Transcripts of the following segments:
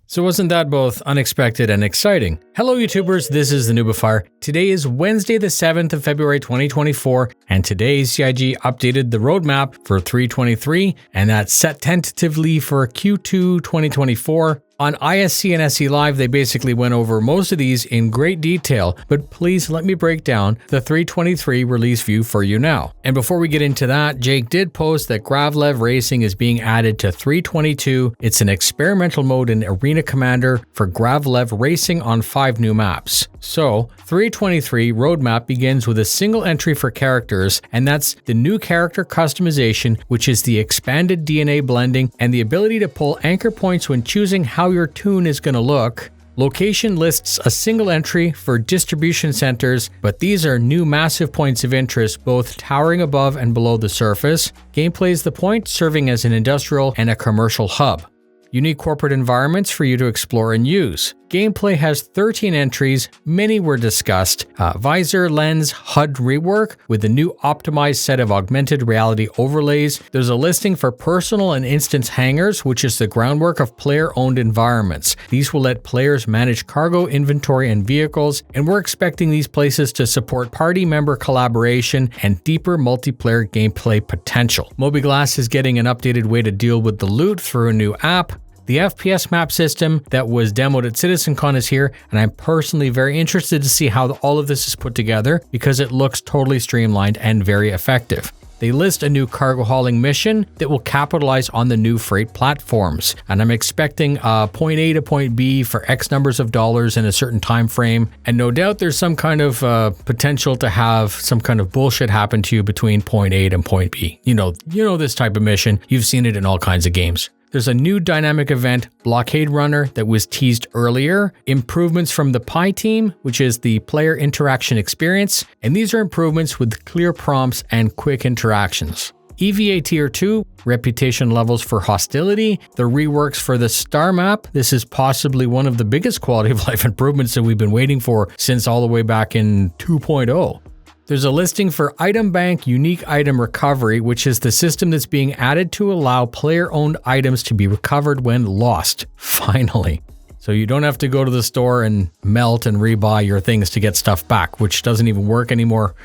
So wasn't that both unexpected and exciting? Hello YouTubers, this is the noobifier. Today is Wednesday the 7th of February 2024, and today CIG updated the roadmap for 3.23, and that's set tentatively for Q2 2024. On ISC and SE Live, they basically went over most of these in great detail, but please let me break down the 3.23 release view for you now. And before we get into that, Jake did post that Gravlev Racing is being added to 3.22. It's an experimental mode in Arena Commander for Gravlev Racing on 5 new maps. So, 3.23 roadmap begins with a single entry for characters, and that's the new character customization, which is the expanded DNA blending and the ability to pull anchor points when choosing how your toon is going to look. Location lists a single entry for distribution centers, but these are new massive points of interest, both towering above and below the surface. Gameplay is the point, serving as an industrial and a commercial hub. Unique corporate environments for you to explore and use. Gameplay has 13 entries, many were discussed. Visor, lens, HUD rework with a new optimized set of augmented reality overlays. There's a listing for personal and instance hangars, which is the groundwork of player-owned environments. These will let players manage cargo, inventory, and vehicles, and we're expecting these places to support party member collaboration and deeper multiplayer gameplay potential. Mobiglass is getting an updated way to deal with the loot through a new app. The FPS map system that was demoed at CitizenCon is here, and I'm personally very interested to see how all of this is put together because it looks totally streamlined and very effective. They list a new cargo hauling mission that will capitalize on the new freight platforms, and I'm expecting point A to point B for X numbers of dollars in a certain time frame, and no doubt there's some kind of potential to have some kind of bullshit happen to you between point A and point B. You know this type of mission. You've seen it in all kinds of games. There's a new dynamic event, Blockade Runner, that was teased earlier, improvements from the Pi team, which is the player interaction experience, and these are improvements with clear prompts and quick interactions. EVA Tier 2, reputation levels for hostility, the reworks for the star map. This is possibly one of the biggest quality of life improvements that we've been waiting for since all the way back in 2.0. There's a listing for Item Bank Unique Item Recovery, which is the system that's being added to allow player-owned items to be recovered when lost. Finally. So you don't have to go to the store and melt and rebuy your things to get stuff back, which doesn't even work anymore.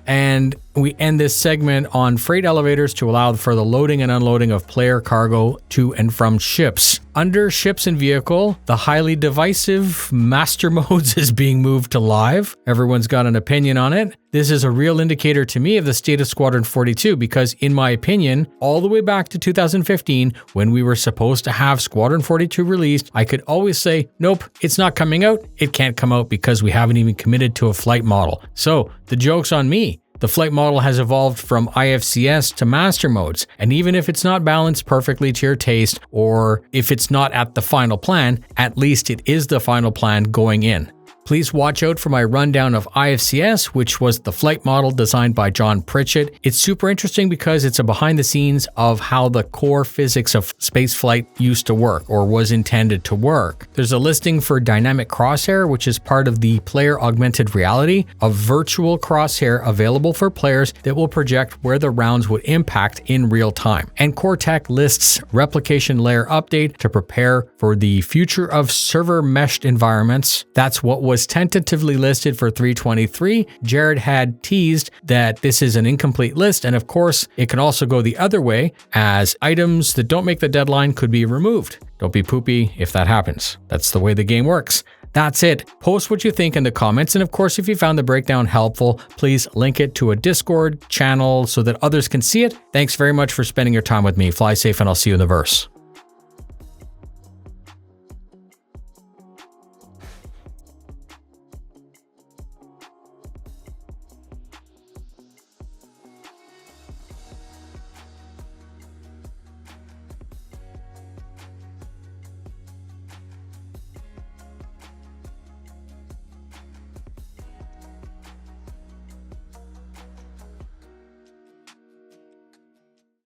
And we end this segment on freight elevators to allow for the loading and unloading of player cargo to and from ships. Under ships and vehicle, the highly divisive master modes is being moved to live. Everyone's got an opinion on it. This is a real indicator to me of the state of Squadron 42 because, in my opinion, all the way back to 2015, when we were supposed to have Squadron 42 released, I could always say, nope, it's not coming out. It can't come out because we haven't even committed to a flight model. So the joke's on me. The flight model has evolved from IFCS to master modes, and even if it's not balanced perfectly to your taste, or if it's not at the final plan, at least it is the final plan going in. Please watch out for my rundown of IFCS, which was the flight model designed by John Pritchett. It's super interesting because it's a behind the scenes of how the core physics of spaceflight used to work or was intended to work. There's a listing for Dynamic Crosshair, which is part of the player augmented reality, a virtual crosshair available for players that will project where the rounds would impact in real time. And Cortec lists replication layer update to prepare for the future of server meshed environments. That's what was tentatively listed for 3.23. Jared had teased that this is an incomplete list, and of course, it can also go the other way, as items that don't make the deadline could be removed. Don't be poopy if that happens. That's the way the game works. That's it. Post what you think in the comments, and of course, if you found the breakdown helpful, please link it to a Discord channel so that others can see it. Thanks very much for spending your time with me. Fly safe, and I'll see you in the verse.